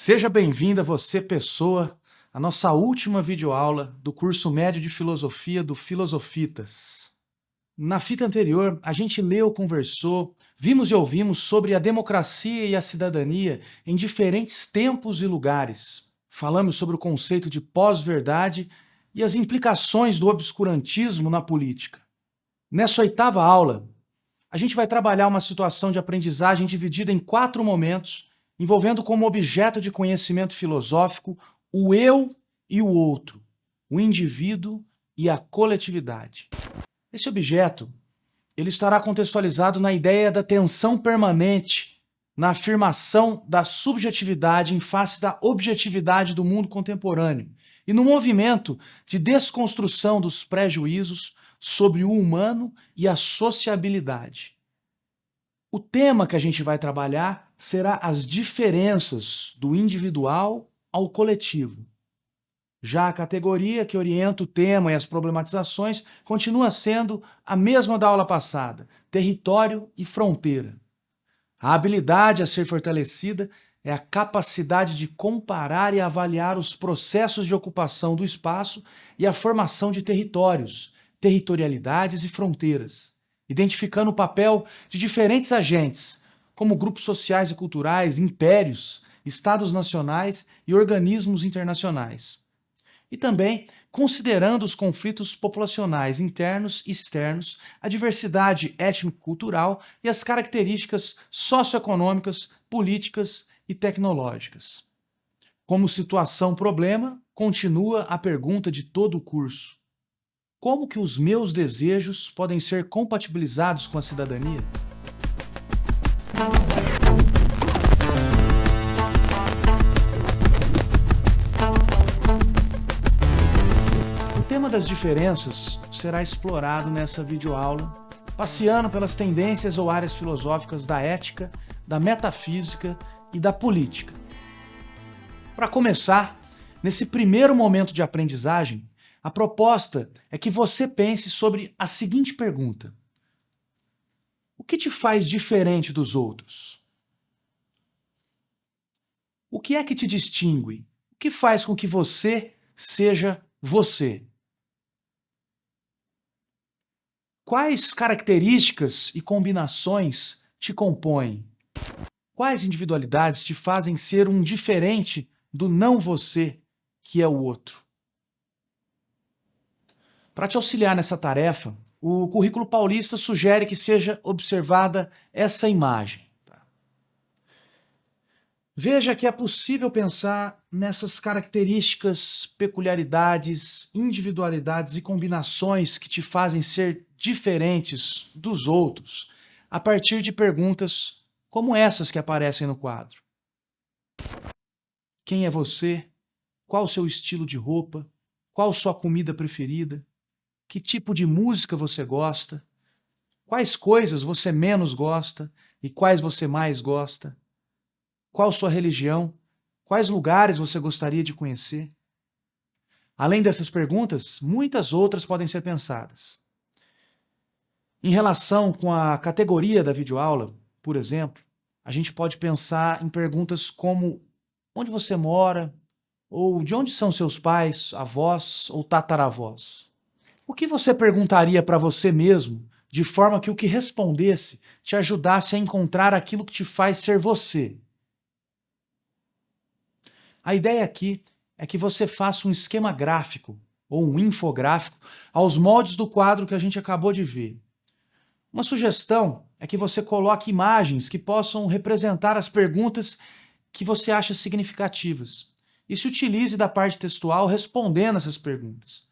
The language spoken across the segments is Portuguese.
Seja bem-vinda você, pessoa, à nossa última videoaula do curso médio de filosofia do Filosofitas. Na fita anterior, a gente leu, conversou, vimos e ouvimos sobre a democracia e a cidadania em diferentes tempos e lugares. Falamos sobre o conceito de pós-verdade e as implicações do obscurantismo na política. Nessa oitava aula, a gente vai trabalhar uma situação de aprendizagem dividida em 4 momentos, envolvendo como objeto de conhecimento filosófico o eu e o outro, o indivíduo e a coletividade. Esse objeto, ele estará contextualizado na ideia da tensão permanente, na afirmação da subjetividade em face da objetividade do mundo contemporâneo e no movimento de desconstrução dos prejuízos sobre o humano e a sociabilidade. O tema que a gente vai trabalhar será as diferenças do individual ao coletivo. Já a categoria que orienta o tema e as problematizações continua sendo a mesma da aula passada: território e fronteira. A habilidade a ser fortalecida é a capacidade de comparar e avaliar os processos de ocupação do espaço e a formação de territórios, territorialidades e fronteiras, identificando o papel de diferentes agentes, como grupos sociais e culturais, impérios, estados nacionais e organismos internacionais. E também considerando os conflitos populacionais internos e externos, a diversidade étnico-cultural e as características socioeconômicas, políticas e tecnológicas. Como situação-problema, continua a pergunta de todo o curso: como que os meus desejos podem ser compatibilizados com a cidadania? O tema das diferenças será explorado nessa videoaula, passeando pelas tendências ou áreas filosóficas da ética, da metafísica e da política. Para começar, nesse primeiro momento de aprendizagem, a proposta é que você pense sobre a seguinte pergunta: o que te faz diferente dos outros? O que é que te distingue? O que faz com que você seja você? Quais características e combinações te compõem? Quais individualidades te fazem ser um diferente do não você, que é o outro? Para te auxiliar nessa tarefa, o Currículo Paulista sugere que seja observada essa imagem. Veja que é possível pensar nessas características, peculiaridades, individualidades e combinações que te fazem ser diferentes dos outros, a partir de perguntas como essas que aparecem no quadro. Quem é você? Qual o seu estilo de roupa? Qual sua comida preferida? Que tipo de música você gosta? Quais coisas você menos gosta e quais você mais gosta? Qual sua religião? Quais lugares você gostaria de conhecer? Além dessas perguntas, muitas outras podem ser pensadas. Em relação com a categoria da videoaula, por exemplo, a gente pode pensar em perguntas como: onde você mora? Ou de onde são seus pais, avós ou tataravós? O que você perguntaria para você mesmo, de forma que o que respondesse te ajudasse a encontrar aquilo que te faz ser você? A ideia aqui é que você faça um esquema gráfico ou um infográfico aos moldes do quadro que a gente acabou de ver. Uma sugestão é que você coloque imagens que possam representar as perguntas que você acha significativas e se utilize da parte textual respondendo essas perguntas.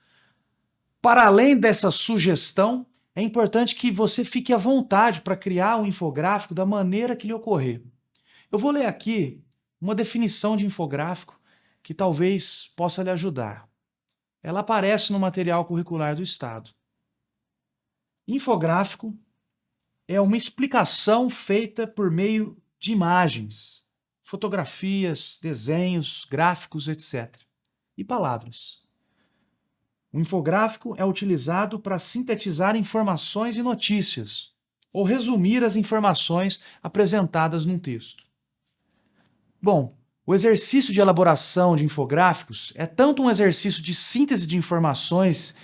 Para além dessa sugestão, é importante que você fique à vontade para criar o infográfico da maneira que lhe ocorrer. Eu vou ler aqui uma definição de infográfico que talvez possa lhe ajudar. Ela aparece no material curricular do Estado. Infográfico é uma explicação feita por meio de imagens, fotografias, desenhos, gráficos, etc. e palavras. O infográfico é utilizado para sintetizar informações e notícias, ou resumir as informações apresentadas num texto. Bom, O exercício de elaboração de infográficos é tanto um exercício de síntese de informações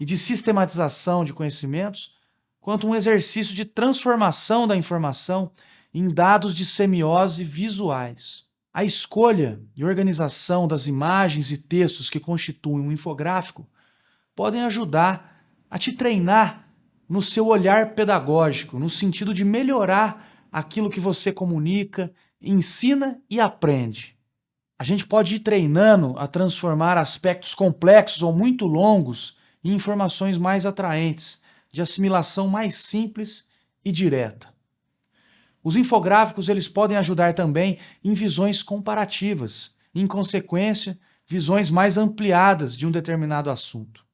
e de sistematização de conhecimentos, quanto um exercício de transformação da informação em dados de semiose visuais. A escolha e organização das imagens e textos que constituem um infográfico podem ajudar a te treinar no seu olhar pedagógico, no sentido de melhorar aquilo que você comunica, ensina e aprende. A gente pode ir treinando a transformar aspectos complexos ou muito longos em informações mais atraentes, de assimilação mais simples e direta. Os infográficos eles podem ajudar também em visões comparativas, e, em consequência, visões mais ampliadas de um determinado assunto.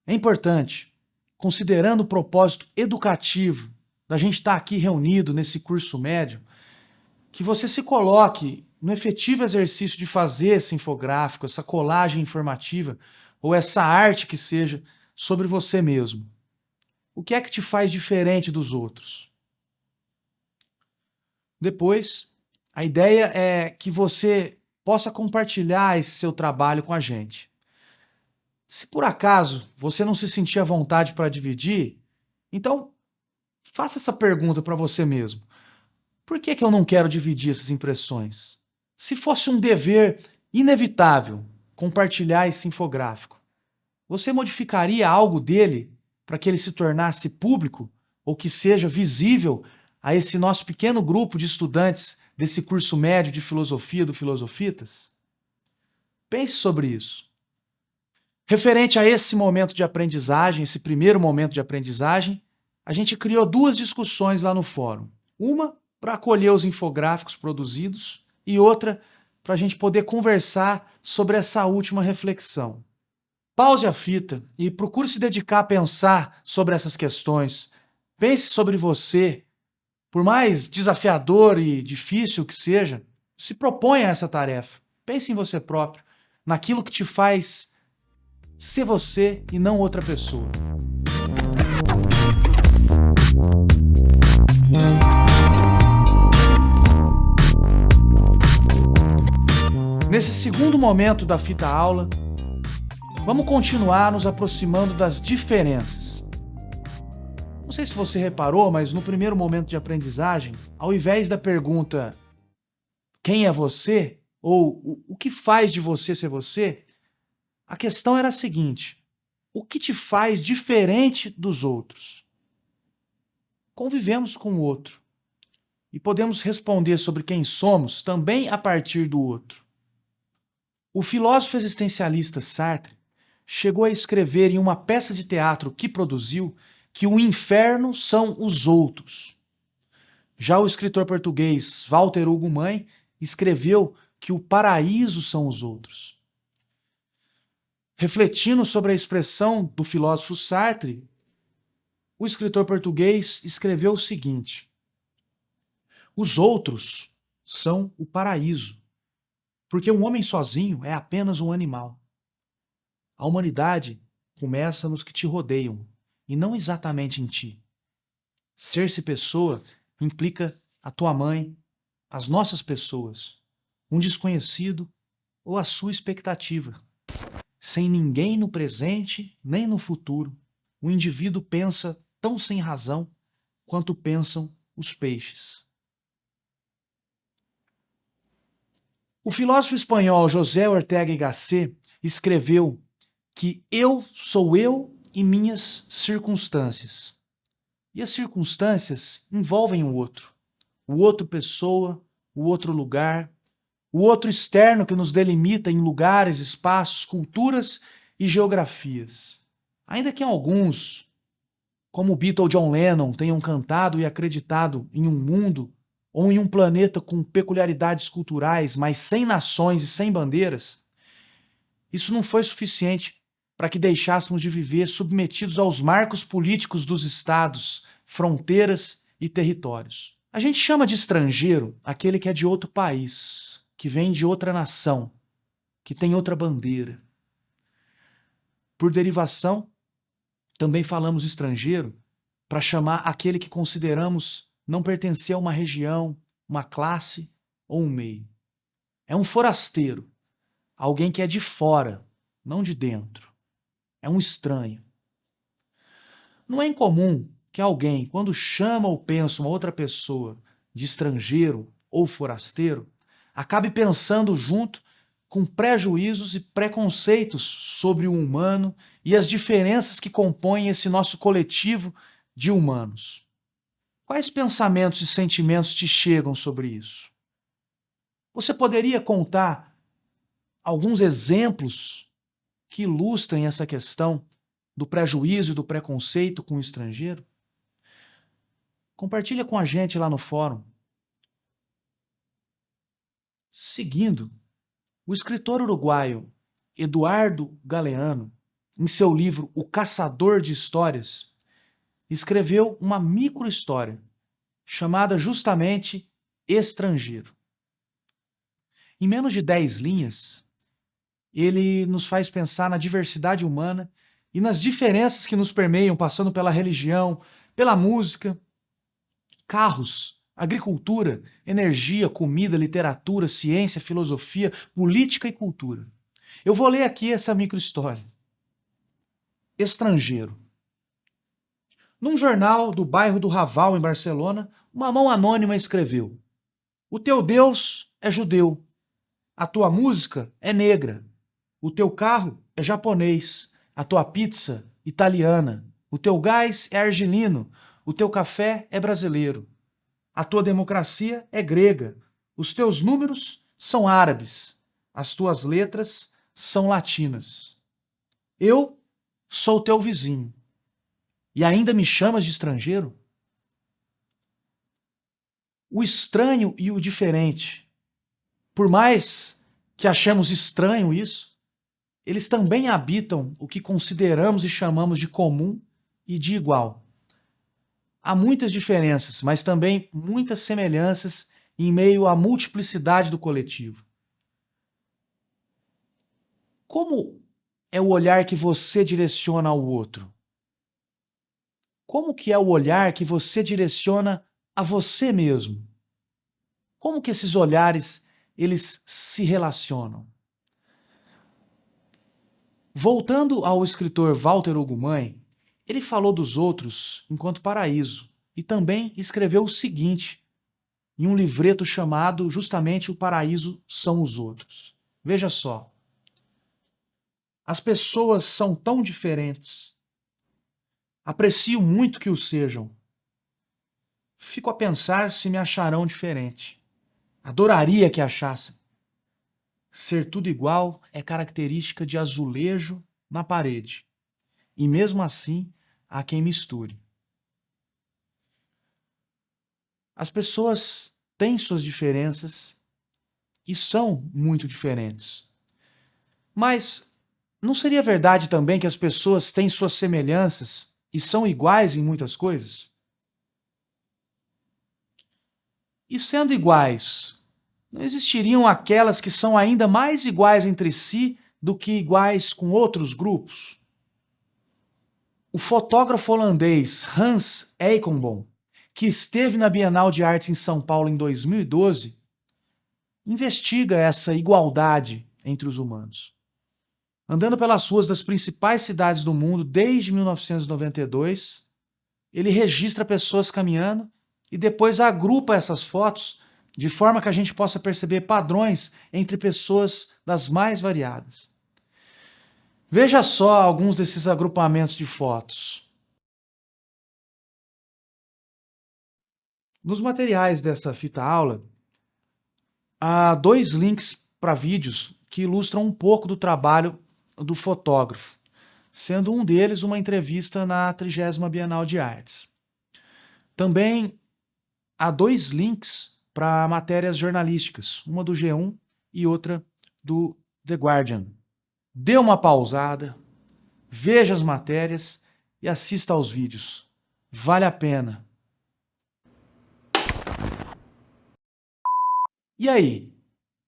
É importante, considerando o propósito educativo da gente estar aqui reunido nesse curso médio, que você se coloque no efetivo exercício de fazer esse infográfico, essa colagem informativa, ou essa arte que seja, sobre você mesmo. O que é que te faz diferente dos outros? Depois, a ideia é que você possa compartilhar esse seu trabalho com a gente. Se por acaso você não se sentir à vontade para dividir, então faça essa pergunta para você mesmo. Por que eu não quero dividir essas impressões? Se fosse um dever inevitável compartilhar esse infográfico, você modificaria algo dele para que ele se tornasse público ou que seja visível a esse nosso pequeno grupo de estudantes desse curso médio de filosofia do Filosofitas? Pense sobre isso. Referente a esse momento de aprendizagem, esse primeiro momento de aprendizagem, a gente criou duas discussões lá no fórum. Uma para acolher os infográficos produzidos e outra para a gente poder conversar sobre essa última reflexão. Pause a fita e procure se dedicar a pensar sobre essas questões. Pense sobre você. Por mais desafiador e difícil que seja, se proponha essa tarefa. Pense em você próprio, naquilo que te faz ser você e não outra pessoa. Nesse segundo momento da fita aula, vamos continuar nos aproximando das diferenças. Não sei se você reparou, mas no primeiro momento de aprendizagem, ao invés da pergunta quem é você? Ou o que faz de você ser você? A questão era a seguinte: o que te faz diferente dos outros? Convivemos com o outro e podemos responder sobre quem somos também a partir do outro. O filósofo existencialista Sartre chegou a escrever em uma peça de teatro que produziu que o inferno são os outros. Já o escritor português Walter Ugumãe escreveu que o paraíso são os outros. Refletindo sobre a expressão do filósofo Sartre, o escritor português escreveu o seguinte: os outros são o paraíso, porque um homem sozinho é apenas um animal. A humanidade começa nos que te rodeiam, e não exatamente em ti. Ser-se pessoa implica a tua mãe, as nossas pessoas, um desconhecido ou a sua expectativa. Sem ninguém no presente nem no futuro, o indivíduo pensa tão sem razão quanto pensam os peixes. O filósofo espanhol José Ortega y Gasset escreveu que eu sou eu e minhas circunstâncias. E as circunstâncias envolvem o outro pessoa, o outro lugar, o outro externo que nos delimita em lugares, espaços, culturas e geografias. Ainda que alguns, como o Beatle John Lennon, tenham cantado e acreditado em um mundo ou em um planeta com peculiaridades culturais, mas sem nações e sem bandeiras, isso não foi suficiente para que deixássemos de viver submetidos aos marcos políticos dos estados, fronteiras e territórios. A gente chama de estrangeiro aquele que é de outro país, que vem de outra nação, que tem outra bandeira. Por derivação, também falamos estrangeiro para chamar aquele que consideramos não pertencer a uma região, uma classe ou um meio. É um forasteiro, alguém que é de fora, não de dentro. É um estranho. Não é incomum que alguém, quando chama ou pensa uma outra pessoa de estrangeiro ou forasteiro, acabe pensando junto com prejuízos e preconceitos sobre o humano e as diferenças que compõem esse nosso coletivo de humanos. Quais pensamentos e sentimentos te chegam sobre isso? Você poderia contar alguns exemplos que ilustrem essa questão do prejuízo e do preconceito com o estrangeiro? Compartilha com a gente lá no fórum. Seguindo, o escritor uruguaio Eduardo Galeano, em seu livro O Caçador de Histórias, escreveu uma micro-história chamada justamente Estrangeiro. Em menos de 10 linhas, ele nos faz pensar na diversidade humana e nas diferenças que nos permeiam, passando pela religião, pela música, carros, agricultura, energia, comida, literatura, ciência, filosofia, política e cultura. Eu vou ler aqui essa micro-história. Estrangeiro. Num jornal do bairro do Raval, em Barcelona, uma mão anônima escreveu: "O teu Deus é judeu, a tua música é negra, o teu carro é japonês, a tua pizza italiana, o teu gás é argelino, o teu café é brasileiro. A tua democracia é grega, os teus números são árabes, as tuas letras são latinas. Eu sou teu vizinho, e ainda me chamas de estrangeiro?" O estranho e o diferente, por mais que achemos estranho isso, eles também habitam o que consideramos e chamamos de comum e de igual. Há muitas diferenças, mas também muitas semelhanças em meio à multiplicidade do coletivo. Como é o olhar que você direciona ao outro? Como que é o olhar que você direciona a você mesmo? Como que esses olhares eles se relacionam? Voltando ao escritor Walter Ugumãe, ele falou dos outros enquanto paraíso e também escreveu o seguinte em um livreto chamado justamente O Paraíso São os Outros. Veja só. As pessoas são tão diferentes. Aprecio muito que o sejam. Fico a pensar se me acharão diferente. Adoraria que achassem. Ser tudo igual é característica de azulejo na parede. E mesmo assim, há quem misture. As pessoas têm suas diferenças e são muito diferentes. Mas não seria verdade também que as pessoas têm suas semelhanças e são iguais em muitas coisas? E sendo iguais, não existiriam aquelas que são ainda mais iguais entre si do que iguais com outros grupos? O fotógrafo holandês Hans Eikenboom, que esteve na Bienal de Arte em São Paulo em 2012, investiga essa igualdade entre os humanos. Andando pelas ruas das principais cidades do mundo desde 1992, ele registra pessoas caminhando e depois agrupa essas fotos de forma que a gente possa perceber padrões entre pessoas das mais variadas. Veja só alguns desses agrupamentos de fotos. Nos materiais dessa fita aula, há 2 links para vídeos que ilustram um pouco do trabalho do fotógrafo, sendo um deles uma entrevista na 30ª Bienal de Artes. Também há 2 links para matérias jornalísticas, uma do G1 e outra do The Guardian. Dê uma pausada, veja as matérias e assista aos vídeos. Vale a pena. E aí?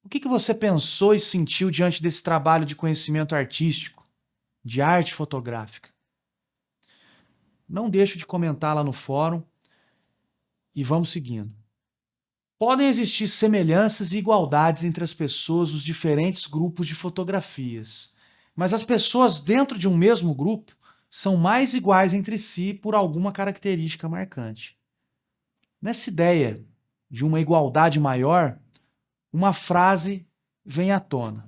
O que você pensou e sentiu diante desse trabalho de conhecimento artístico, de arte fotográfica? Não deixe de comentar lá no fórum e vamos seguindo. Podem existir semelhanças e igualdades entre as pessoas dos diferentes grupos de fotografias, mas as pessoas dentro de um mesmo grupo são mais iguais entre si por alguma característica marcante. Nessa ideia de uma igualdade maior, uma frase vem à tona.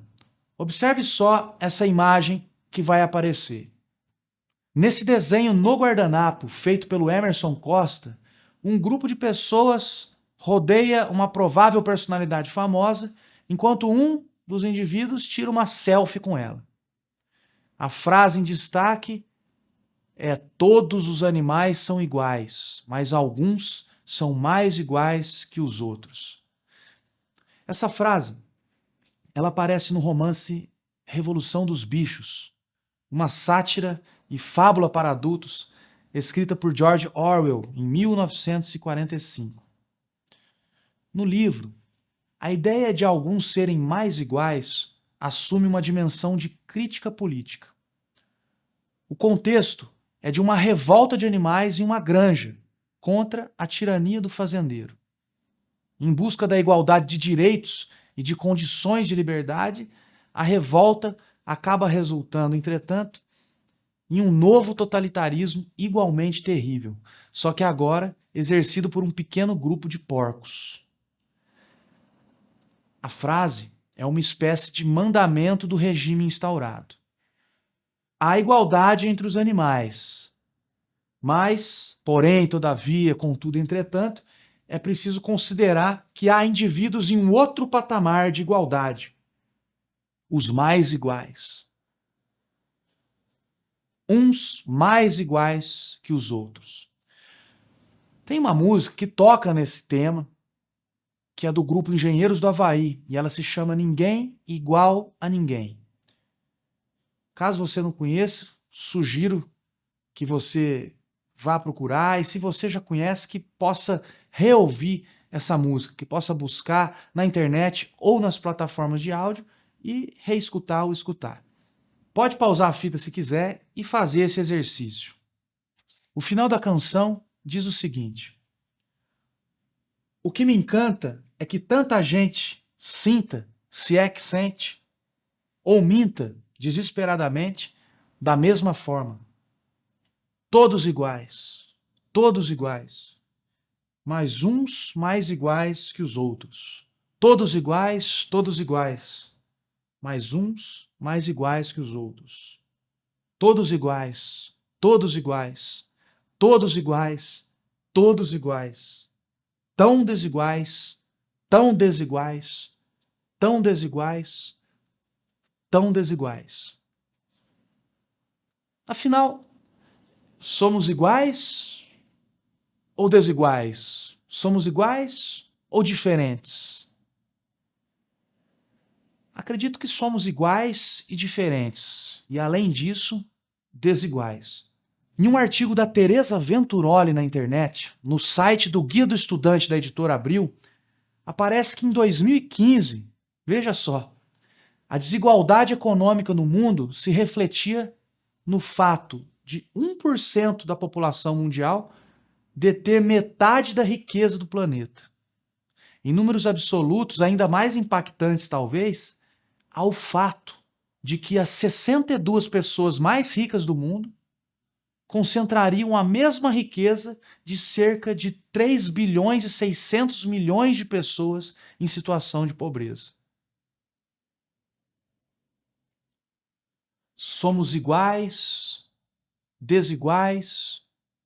Observe só essa imagem que vai aparecer. Nesse desenho no guardanapo, feito pelo Emerson Costa, um grupo de pessoas rodeia uma provável personalidade famosa, enquanto um dos indivíduos tira uma selfie com ela. A frase em destaque é: todos os animais são iguais, mas alguns são mais iguais que os outros. Essa frase, ela aparece no romance Revolução dos Bichos, uma sátira e fábula para adultos escrita por George Orwell em 1945. No livro, a ideia de alguns serem mais iguais assume uma dimensão de crítica política. O contexto é de uma revolta de animais em uma granja contra a tirania do fazendeiro. Em busca da igualdade de direitos e de condições de liberdade, a revolta acaba resultando, entretanto, em um novo totalitarismo igualmente terrível, só que agora exercido por um pequeno grupo de porcos. A frase é uma espécie de mandamento do regime instaurado. Há igualdade entre os animais, mas, porém, todavia, contudo, entretanto, é preciso considerar que há indivíduos em um outro patamar de igualdade, os mais iguais. Uns mais iguais que os outros. Tem uma música que toca nesse tema, que é do grupo Engenheiros do Havaí, e ela se chama Ninguém Igual a Ninguém. Caso você não conheça, sugiro que você vá procurar, e se você já conhece, que possa reouvir essa música, que possa buscar na internet ou nas plataformas de áudio e reescutar ou escutar. Pode pausar a fita se quiser e fazer esse exercício. O final da canção diz o seguinte: o que me encanta é que tanta gente sinta, se é que sente, ou minta desesperadamente, da mesma forma. Todos iguais, mas uns mais iguais que os outros. Todos iguais, mas uns mais iguais que os outros. Todos iguais, todos iguais, todos iguais, todos iguais. Tão desiguais, tão desiguais, tão desiguais, tão desiguais. Afinal, somos iguais ou desiguais? Somos iguais ou diferentes? Acredito que somos iguais e diferentes, e além disso, desiguais. Em um artigo da Teresa Venturoli na internet, no site do Guia do Estudante da editora Abril, aparece que em 2015, veja só, a desigualdade econômica no mundo se refletia no fato de 1% da população mundial deter metade da riqueza do planeta. Em números absolutos, ainda mais impactantes talvez, há o fato de que as 62 pessoas mais ricas do mundo concentrariam a mesma riqueza de cerca de 3 bilhões e 600 milhões de pessoas em situação de pobreza. Somos iguais, desiguais,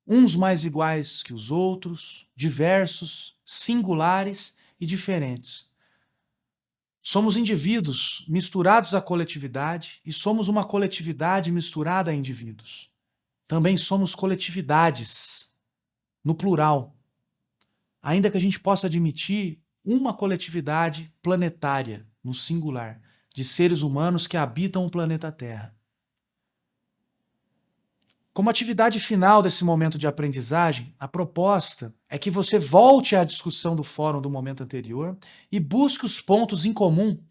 uns mais iguais que os outros, diversos, singulares e diferentes. Somos indivíduos misturados à coletividade e somos uma coletividade misturada a indivíduos. Também somos coletividades, no plural, ainda que a gente possa admitir uma coletividade planetária, no singular, de seres humanos que habitam o planeta Terra. Como atividade final desse momento de aprendizagem, a proposta é que você volte à discussão do fórum do momento anterior e busque os pontos em comum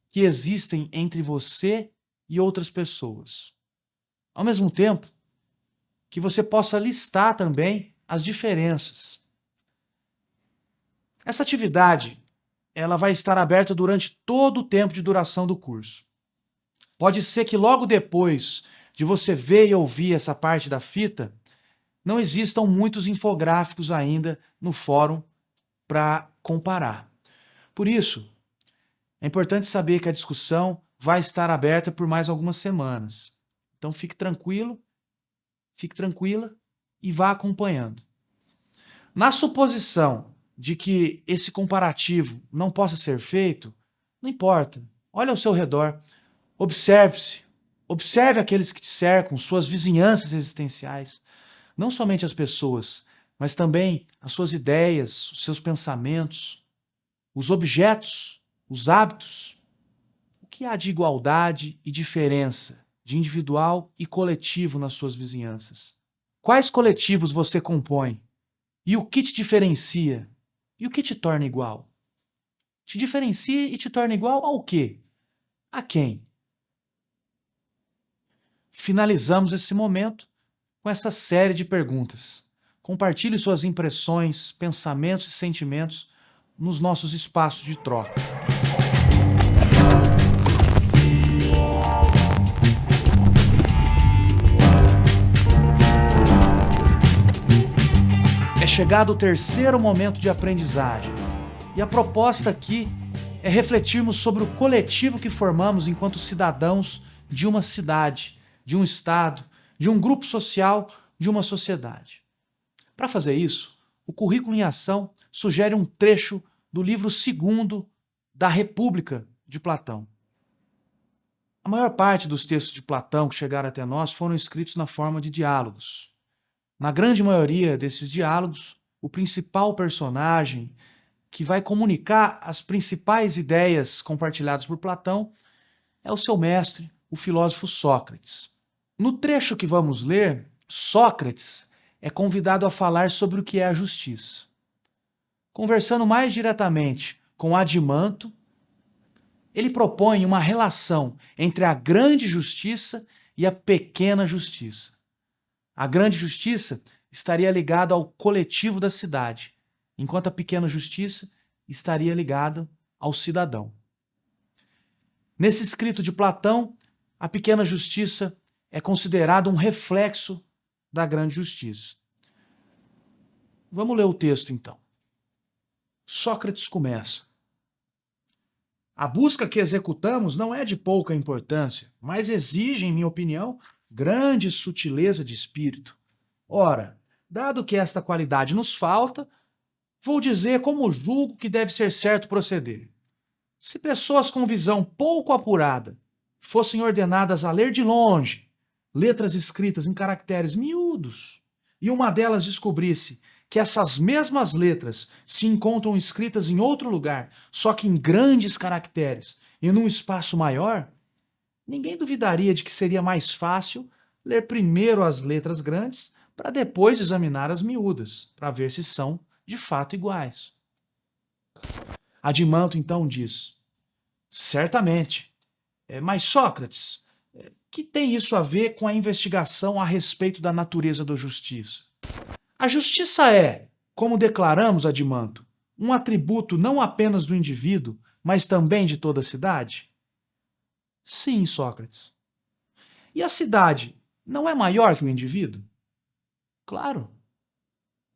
que existem entre você e outras pessoas. Ao mesmo tempo, que você possa listar também as diferenças. Essa atividade, ela vai estar aberta durante todo o tempo de duração do curso. Pode ser que logo depois de você ver e ouvir essa parte da fita, não existam muitos infográficos ainda no fórum para comparar. Por isso, é importante saber que a discussão vai estar aberta por mais algumas semanas. Então fique tranquilo, fique tranquila e vá acompanhando. Na suposição de que esse comparativo não possa ser feito, não importa. Olhe ao seu redor, observe-se, observe aqueles que te cercam, suas vizinhanças existenciais. Não somente as pessoas, mas também as suas ideias, os seus pensamentos, os objetos, os hábitos. O que há de igualdade e diferença, de individual e coletivo nas suas vizinhanças? Quais coletivos você compõe? E o que te diferencia? E o que te torna igual? Te diferencia e te torna igual ao quê? A quem? Finalizamos esse momento com essa série de perguntas. Compartilhe suas impressões, pensamentos e sentimentos nos nossos espaços de troca. É chegado o terceiro momento de aprendizagem. E a proposta aqui é refletirmos sobre o coletivo que formamos enquanto cidadãos de uma cidade, de um estado, de um grupo social, de uma sociedade. Para fazer isso, o Currículo em Ação sugere um trecho do livro segundo da República de Platão. A maior parte dos textos de Platão que chegaram até nós foram escritos na forma de diálogos. Na grande maioria desses diálogos, o principal personagem que vai comunicar as principais ideias compartilhadas por Platão é o seu mestre, o filósofo Sócrates. No trecho que vamos ler, Sócrates é convidado a falar sobre o que é a justiça. Conversando mais diretamente com Adimanto, ele propõe uma relação entre a grande justiça e a pequena justiça. A grande justiça estaria ligada ao coletivo da cidade, enquanto a pequena justiça estaria ligada ao cidadão. Nesse escrito de Platão, a pequena justiça é considerada um reflexo da grande justiça. Vamos ler o texto então. Sócrates começa. A busca que executamos não é de pouca importância, mas exige, em minha opinião, grande sutileza de espírito. Ora, dado que esta qualidade nos falta, vou dizer como julgo que deve ser certo proceder. Se pessoas com visão pouco apurada fossem ordenadas a ler de longe letras escritas em caracteres miúdos, e uma delas descobrisse que essas mesmas letras se encontram escritas em outro lugar, só que em grandes caracteres e num espaço maior, ninguém duvidaria de que seria mais fácil ler primeiro as letras grandes para depois examinar as miúdas, para ver se são de fato iguais. Adimanto então diz: certamente. Mas Sócrates, que tem isso a ver com a investigação a respeito da natureza da justiça? A justiça é, como declaramos, Adimanto, um atributo não apenas do indivíduo, mas também de toda a cidade? Sim, Sócrates. E a cidade não é maior que o indivíduo? Claro.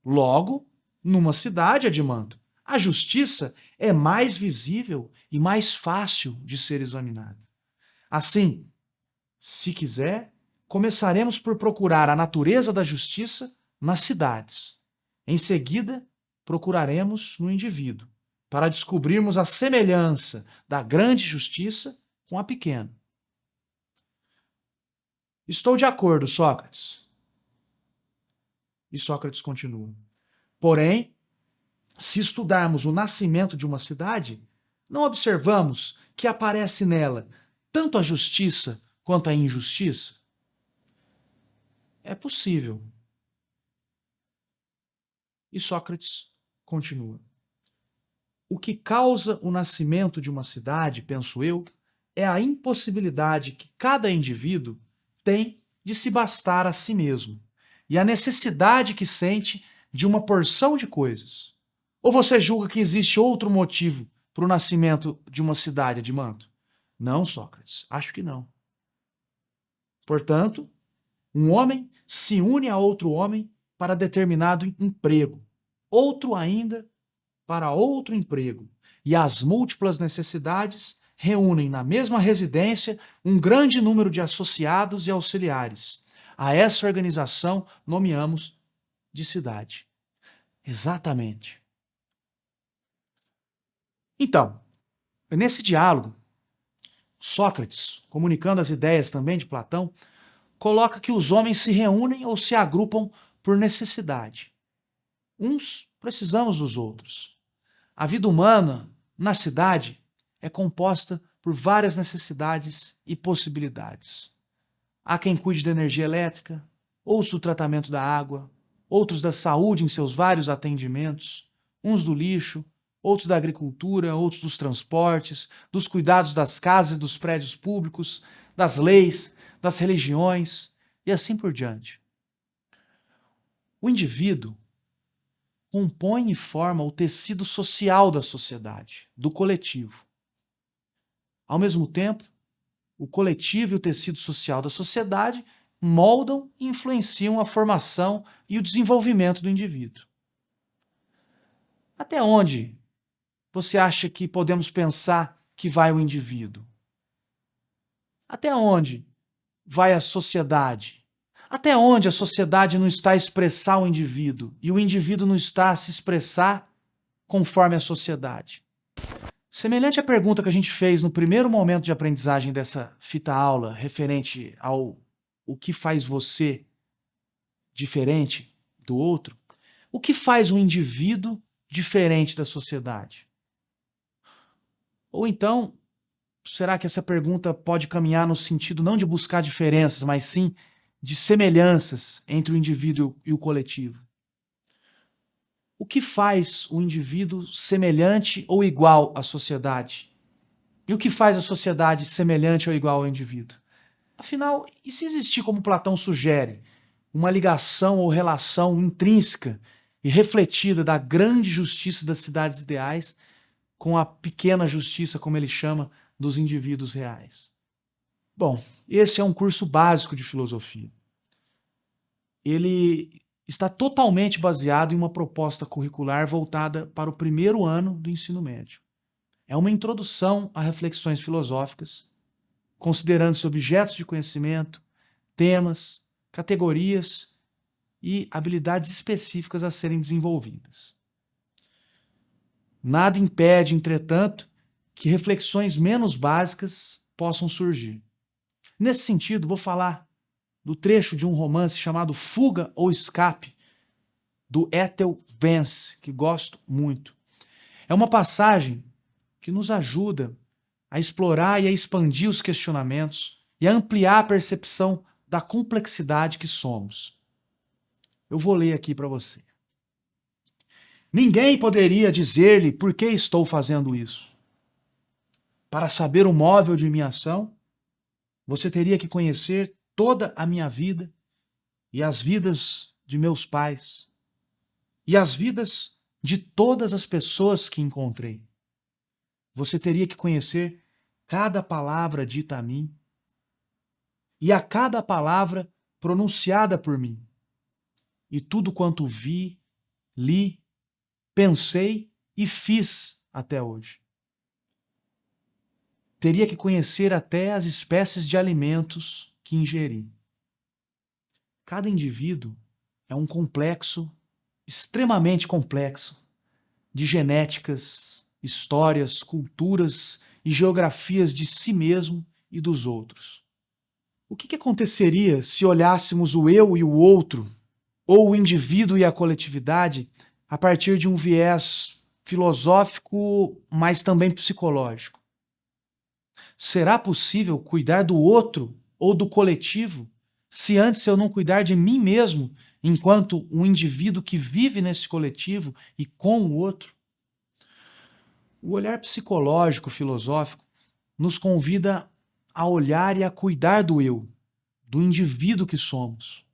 Logo, numa cidade, Adimanto, a justiça é mais visível e mais fácil de ser examinada. Assim, se quiser, começaremos por procurar a natureza da justiça nas cidades. Em seguida, procuraremos no indivíduo, para descobrirmos a semelhança da grande justiça com a pequena. Estou de acordo, Sócrates. E Sócrates continua. Porém, se estudarmos o nascimento de uma cidade, não observamos que aparece nela tanto a justiça quanto a injustiça? É possível. E Sócrates continua. O que causa o nascimento de uma cidade, penso eu, é a impossibilidade que cada indivíduo tem de se bastar a si mesmo e a necessidade que sente de uma porção de coisas. Ou você julga que existe outro motivo para o nascimento de uma cidade, Adimanto? Não, Sócrates, acho que não. Portanto, um homem se une a outro homem para determinado emprego, outro ainda para outro emprego, e as múltiplas necessidades reúnem na mesma residência um grande número de associados e auxiliares. A essa organização nomeamos de cidade. Exatamente. Então, nesse diálogo, Sócrates, comunicando as ideias também de Platão, coloca que os homens se reúnem ou se agrupam por necessidade. Uns precisamos dos outros. A vida humana, na cidade, é composta por várias necessidades e possibilidades. Há quem cuide da energia elétrica, outros do tratamento da água, outros da saúde em seus vários atendimentos, uns do lixo, outros da agricultura, outros dos transportes, dos cuidados das casas e dos prédios públicos, das leis, das religiões e assim por diante. O indivíduo compõe e forma o tecido social da sociedade, do coletivo. Ao mesmo tempo, o coletivo e o tecido social da sociedade moldam e influenciam a formação e o desenvolvimento do indivíduo. Até onde você acha que podemos pensar que vai o indivíduo? Até onde vai a sociedade? Até onde a sociedade não está a expressar o indivíduo e o indivíduo não está a se expressar conforme a sociedade? Semelhante à pergunta que a gente fez no primeiro momento de aprendizagem dessa fita aula, referente ao o que faz você diferente do outro, o que faz um indivíduo diferente da sociedade? Ou então, será que essa pergunta pode caminhar no sentido não de buscar diferenças, mas sim de semelhanças entre o indivíduo e o coletivo? O que faz o indivíduo semelhante ou igual à sociedade? E o que faz a sociedade semelhante ou igual ao indivíduo? Afinal, e se existir, como Platão sugere, uma ligação ou relação intrínseca e refletida da grande justiça das cidades ideais com a pequena justiça, como ele chama, dos indivíduos reais? Bom, esse é um curso básico de filosofia. Ele está totalmente baseado em uma proposta curricular voltada para o primeiro ano do ensino médio. É uma introdução a reflexões filosóficas, considerando-se objetos de conhecimento, temas, categorias e habilidades específicas a serem desenvolvidas. Nada impede, entretanto, que reflexões menos básicas possam surgir. Nesse sentido, vou falar do trecho de um romance chamado Fuga ou Escape, do Ethel Vance, que gosto muito. É uma passagem que nos ajuda a explorar e a expandir os questionamentos e a ampliar a percepção da complexidade que somos. Eu vou ler aqui para você. Ninguém poderia dizer-lhe por que estou fazendo isso. Para saber o móvel de minha ação, você teria que conhecer toda a minha vida e as vidas de meus pais e as vidas de todas as pessoas que encontrei. Você teria que conhecer cada palavra dita a mim e a cada palavra pronunciada por mim, e tudo quanto vi, li, pensei e fiz até hoje. Teria que conhecer até as espécies de alimentos que ingeri. Cada indivíduo é um complexo, extremamente complexo, de genéticas, histórias, culturas e geografias de si mesmo e dos outros. O que aconteceria se olhássemos o eu e o outro, ou o indivíduo e a coletividade, a partir de um viés filosófico, mas também psicológico? Será possível cuidar do outro ou do coletivo se antes eu não cuidar de mim mesmo, enquanto um indivíduo que vive nesse coletivo e com o outro? O olhar psicológico, filosófico, nos convida a olhar e a cuidar do eu, do indivíduo que somos.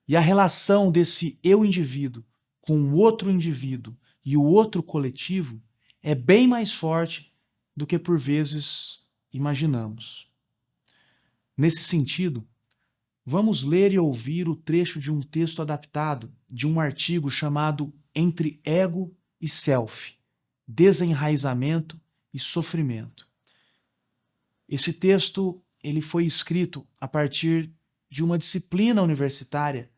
E a relação desse eu indivíduo com o outro indivíduo e o outro coletivo é bem mais forte do que por vezes imaginamos. Nesse sentido, vamos ler e ouvir o trecho de um texto adaptado de um artigo chamado Entre Ego e Self, Desenraizamento e Sofrimento. Esse texto ele foi escrito a partir de uma disciplina universitária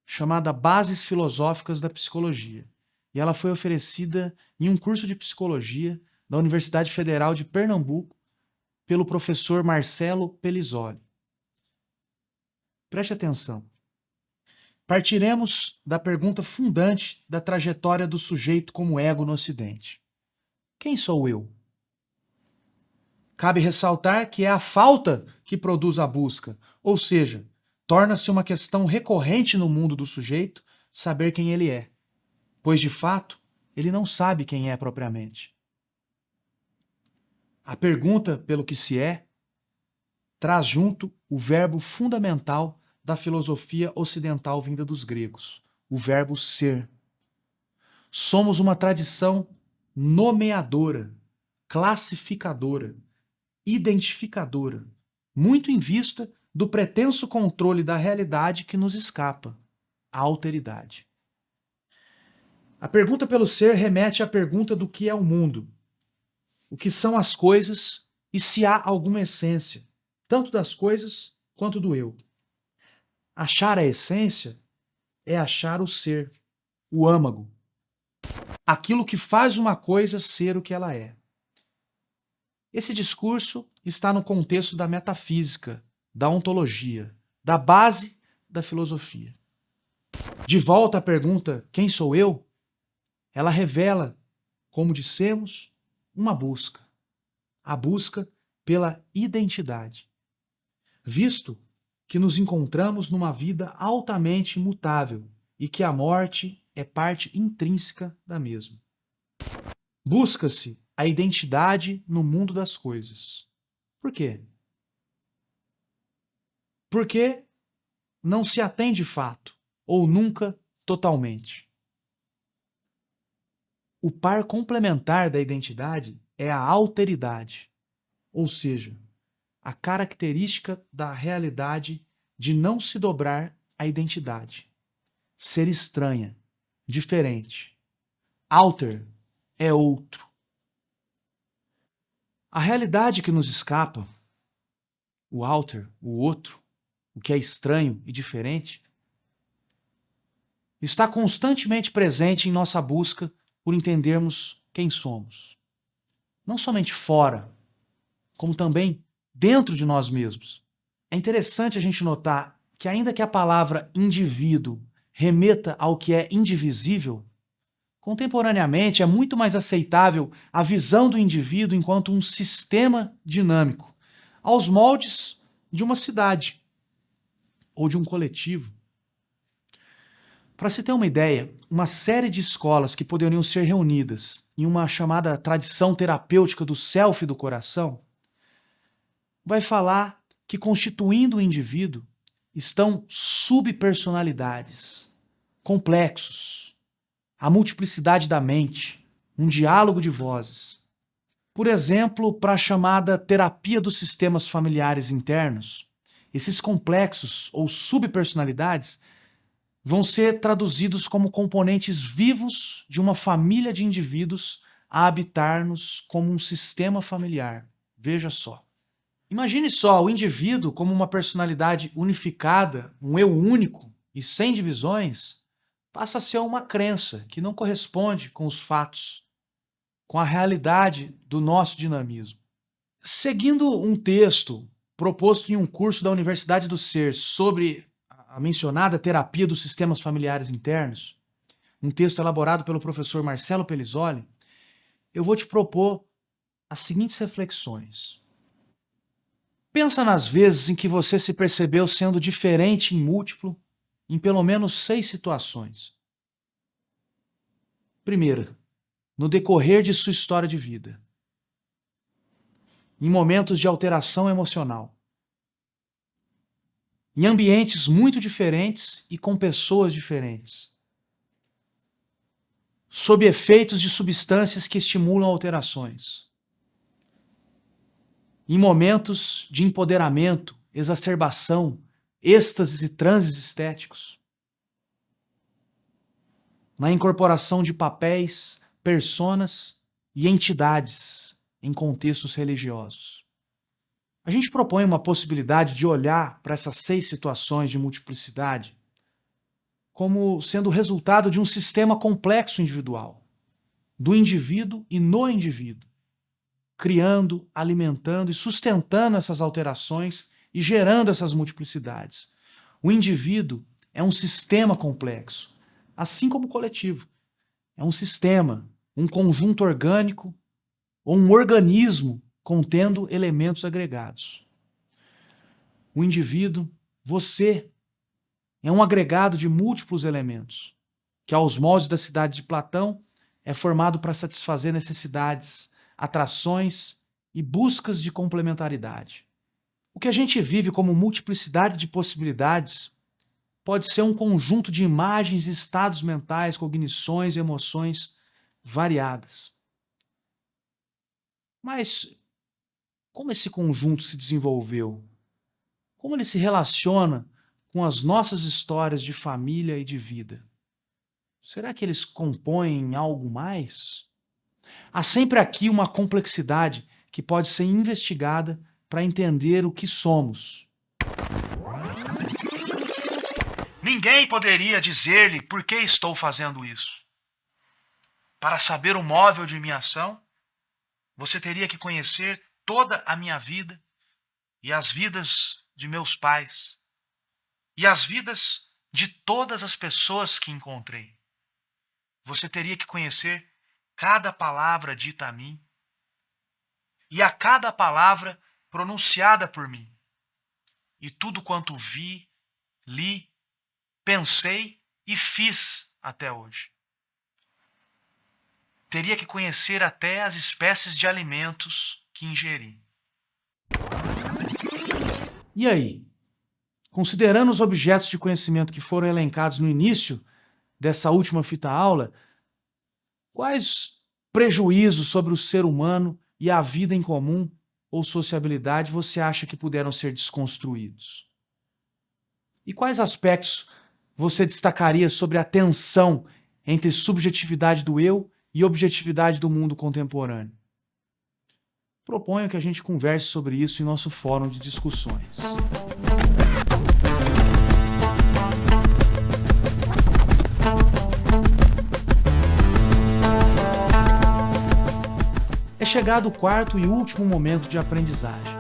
chamada Bases Filosóficas da Psicologia. E ela foi oferecida em um curso de psicologia da Universidade Federal de Pernambuco pelo professor Marcelo Pelizoli. Preste atenção. Partiremos da pergunta fundante da trajetória do sujeito como ego no Ocidente. Quem sou eu? Cabe ressaltar que é a falta que produz a busca, ou seja, torna-se uma questão recorrente no mundo do sujeito saber quem ele é, pois de fato ele não sabe quem é propriamente. A pergunta pelo que se é traz junto o verbo fundamental da filosofia ocidental vinda dos gregos, o verbo ser. Somos uma tradição nomeadora, classificadora, identificadora, muito em vista do pretenso controle da realidade que nos escapa, a alteridade. A pergunta pelo ser remete à pergunta do que é o mundo, o que são as coisas e se há alguma essência, tanto das coisas quanto do eu. Achar a essência é achar o ser, o âmago, aquilo que faz uma coisa ser o que ela é. Esse discurso está no contexto da metafísica, da ontologia, da base da filosofia. De volta à pergunta quem sou eu? Ela revela, como dissemos, uma busca. A busca pela identidade. Visto que nos encontramos numa vida altamente mutável e que a morte é parte intrínseca da mesma. Busca-se a identidade no mundo das coisas. Por quê? Porque não se atém de fato, ou nunca totalmente. O par complementar da identidade é a alteridade, ou seja, a característica da realidade de não se dobrar à identidade. Ser estranha, diferente. Alter é outro. A realidade que nos escapa, o alter, o outro, o que é estranho e diferente, está constantemente presente em nossa busca por entendermos quem somos. Não somente fora, como também dentro de nós mesmos. É interessante a gente notar que, ainda que a palavra indivíduo remeta ao que é indivisível, contemporaneamente é muito mais aceitável a visão do indivíduo enquanto um sistema dinâmico, aos moldes de uma cidade ou de um coletivo. Para se ter uma ideia, uma série de escolas que poderiam ser reunidas em uma chamada tradição terapêutica do self do coração vai falar que, constituindo o indivíduo, estão subpersonalidades, complexos, a multiplicidade da mente, um diálogo de vozes. Por exemplo, para a chamada terapia dos sistemas familiares internos, esses complexos ou subpersonalidades vão ser traduzidos como componentes vivos de uma família de indivíduos a habitar-nos como um sistema familiar. Veja só. Imagine só o indivíduo como uma personalidade unificada, um eu único e sem divisões, passa a ser uma crença que não corresponde com os fatos, com a realidade do nosso dinamismo. Seguindo um texto proposto em um curso da Universidade do Ser sobre a mencionada terapia dos sistemas familiares internos, um texto elaborado pelo professor Marcelo Pelizoli, eu vou te propor as seguintes reflexões. Pensa nas vezes em que você se percebeu sendo diferente em múltiplo, em pelo menos 6 situações. Primeira, no decorrer de sua história de vida. Em momentos de alteração emocional. Em ambientes muito diferentes e com pessoas diferentes. sob efeitos de substâncias que estimulam alterações. Em momentos de empoderamento, exacerbação, êxtases e transes estéticos. Na incorporação de papéis, personas e entidades em contextos religiosos. A gente propõe uma possibilidade de olhar para essas 6 situações de multiplicidade como sendo o resultado de um sistema complexo individual, do indivíduo e no indivíduo, criando, alimentando e sustentando essas alterações e gerando essas multiplicidades. O indivíduo é um sistema complexo, assim como o coletivo. É um sistema, um conjunto orgânico ou um organismo contendo elementos agregados. O indivíduo, você, é um agregado de múltiplos elementos, que aos moldes da cidade de Platão é formado para satisfazer necessidades, atrações e buscas de complementaridade. O que a gente vive como multiplicidade de possibilidades pode ser um conjunto de imagens, estados mentais, cognições e emoções variadas. Mas como esse conjunto se desenvolveu? Como ele se relaciona com as nossas histórias de família e de vida? Será que eles compõem algo mais? Há sempre aqui uma complexidade que pode ser investigada para entender o que somos. Ninguém poderia dizer-lhe por que estou fazendo isso. Para saber o móvel de minha ação, você teria que conhecer toda a minha vida e as vidas de meus pais e as vidas de todas as pessoas que encontrei. Você teria que conhecer cada palavra dita a mim e a cada palavra pronunciada por mim. E tudo quanto vi, li, pensei e fiz até hoje. Teria que conhecer até as espécies de alimentos que ingeri. E aí? Considerando os objetos de conhecimento que foram elencados no início dessa última fita aula, quais prejuízos sobre o ser humano e a vida em comum ou sociabilidade você acha que puderam ser desconstruídos? E quais aspectos você destacaria sobre a tensão entre subjetividade do eu e objetividade do mundo contemporâneo? Proponho que a gente converse sobre isso em nosso fórum de discussões. É chegado o quarto e último momento de aprendizagem.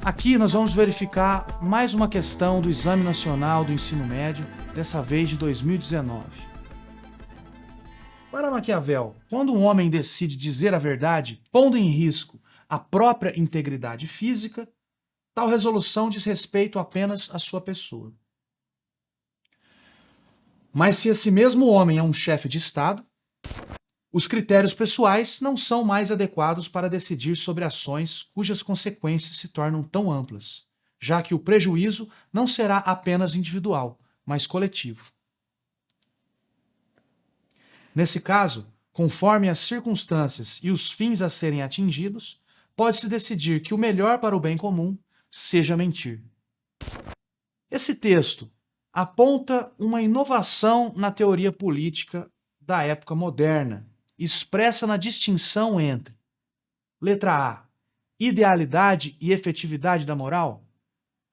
Aqui nós vamos verificar mais uma questão do Exame Nacional do Ensino Médio, dessa vez de 2019. Para Maquiavel, quando um homem decide dizer a verdade, pondo em risco a própria integridade física, tal resolução diz respeito apenas à sua pessoa. Mas se esse mesmo homem é um chefe de Estado, os critérios pessoais não são mais adequados para decidir sobre ações cujas consequências se tornam tão amplas, já que o prejuízo não será apenas individual, mas coletivo. Nesse caso, conforme as circunstâncias e os fins a serem atingidos, pode-se decidir que o melhor para o bem comum seja mentir. Esse texto aponta uma inovação na teoria política da época moderna, expressa na distinção entre letra A, idealidade e efetividade da moral,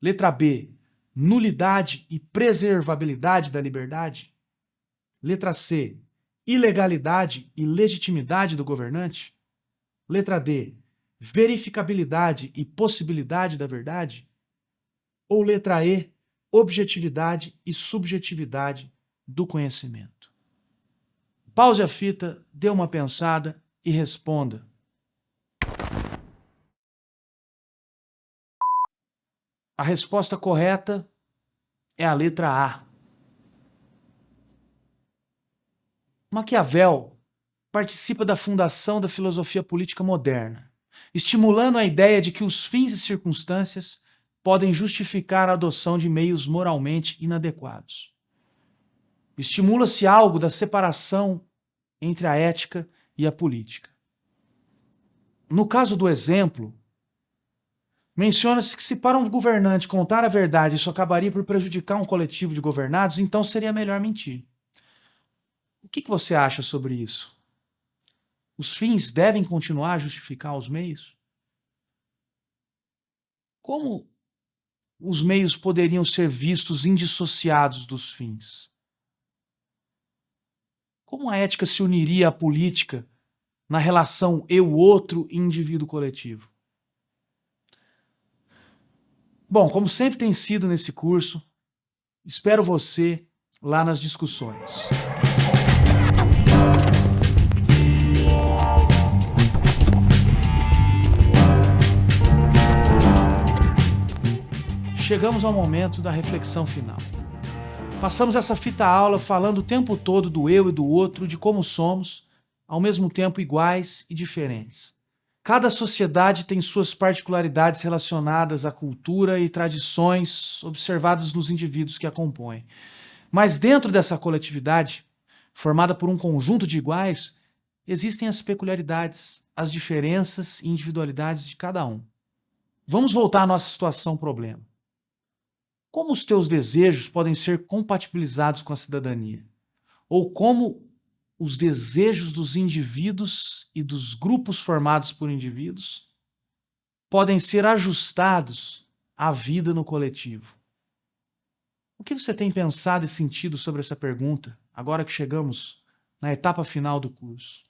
letra B, nulidade e preservabilidade da liberdade, letra C, ilegalidade e legitimidade do governante, letra D, verificabilidade e possibilidade da verdade, ou letra E, objetividade e subjetividade do conhecimento. Pause a fita, dê uma pensada e responda. A resposta correta é a letra A. Maquiavel participa da fundação da filosofia política moderna, estimulando a ideia de que os fins e circunstâncias podem justificar a adoção de meios moralmente inadequados. Estimula-se algo da separação entre a ética e a política. No caso do exemplo, menciona-se que se para um governante contar a verdade isso acabaria por prejudicar um coletivo de governados, então seria melhor mentir. O que você acha sobre isso? Os fins devem continuar a justificar os meios? Como os meios poderiam ser vistos indissociados dos fins? Como a ética se uniria à política na relação eu-outro e indivíduo-coletivo? Bom, como sempre tem sido nesse curso, espero você lá nas discussões. Chegamos ao momento da reflexão final. Passamos essa fita aula falando o tempo todo do eu e do outro, de como somos, ao mesmo tempo iguais e diferentes. Cada sociedade tem suas particularidades relacionadas à cultura e tradições observadas nos indivíduos que a compõem. Mas dentro dessa coletividade, formada por um conjunto de iguais, existem as peculiaridades, as diferenças e individualidades de cada um. Vamos voltar à nossa situação-problema. Como os teus desejos podem ser compatibilizados com a cidadania? Ou como os desejos dos indivíduos e dos grupos formados por indivíduos podem ser ajustados à vida no coletivo? O que você tem pensado e sentido sobre essa pergunta, agora que chegamos na etapa final do curso?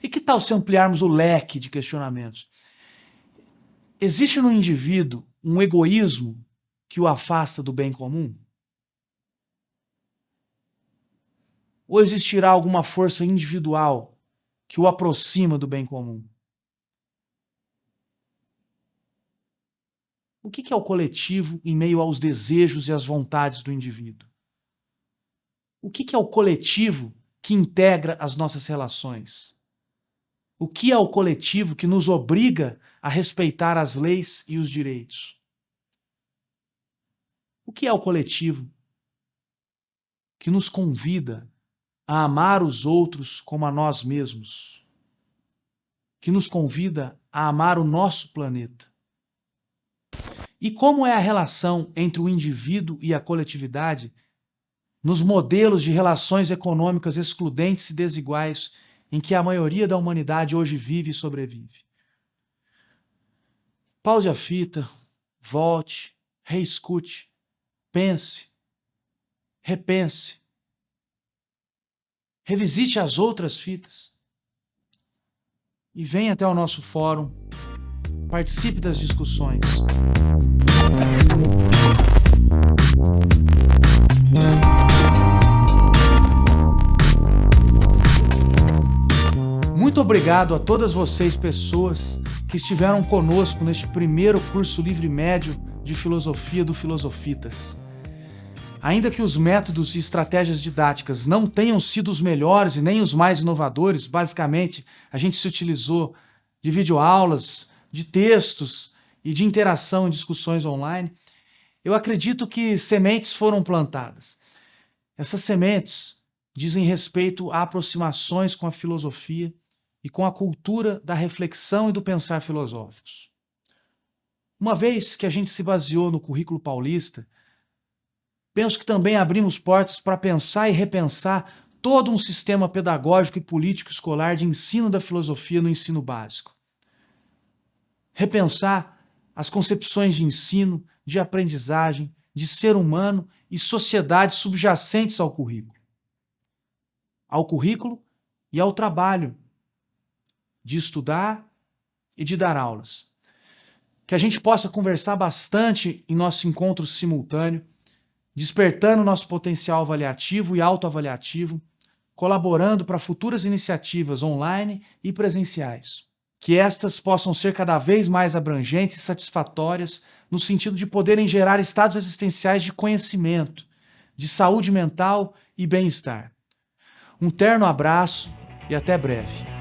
E que tal se ampliarmos o leque de questionamentos? Existe no indivíduo um egoísmo que o afasta do bem comum? Ou existirá alguma força individual que o aproxima do bem comum? O que é o coletivo em meio aos desejos e às vontades do indivíduo? O que é o coletivo que integra as nossas relações? O que é o coletivo que nos obriga a respeitar as leis e os direitos? O que é o coletivo que nos convida a amar os outros como a nós mesmos? Que nos convida a amar o nosso planeta? E como é a relação entre o indivíduo e a coletividade nos modelos de relações econômicas excludentes e desiguais em que a maioria da humanidade hoje vive e sobrevive? Pause a fita, volte, reescute, pense, repense, revisite as outras fitas e venha até o nosso fórum, participe das discussões. Muito obrigado a todas vocês, pessoas que estiveram conosco neste primeiro curso livre médio de filosofia do Filosofitas. Ainda que os métodos e estratégias didáticas não tenham sido os melhores e nem os mais inovadores, basicamente a gente se utilizou de videoaulas, de textos e de interação em discussões online, eu acredito que sementes foram plantadas. Essas sementes dizem respeito a aproximações com a filosofia e com a cultura da reflexão e do pensar filosóficos. Uma vez que a gente se baseou no currículo paulista, penso que também abrimos portas para pensar e repensar todo um sistema pedagógico e político escolar de ensino da filosofia no ensino básico. Repensar as concepções de ensino, de aprendizagem, de ser humano e sociedade subjacentes ao currículo. Ao currículo e ao trabalho de estudar e de dar aulas. Que a gente possa conversar bastante em nosso encontro simultâneo, despertando nosso potencial avaliativo e autoavaliativo, colaborando para futuras iniciativas online e presenciais. Que estas possam ser cada vez mais abrangentes e satisfatórias no sentido de poderem gerar estados existenciais de conhecimento, de saúde mental e bem-estar. Um terno abraço e até breve.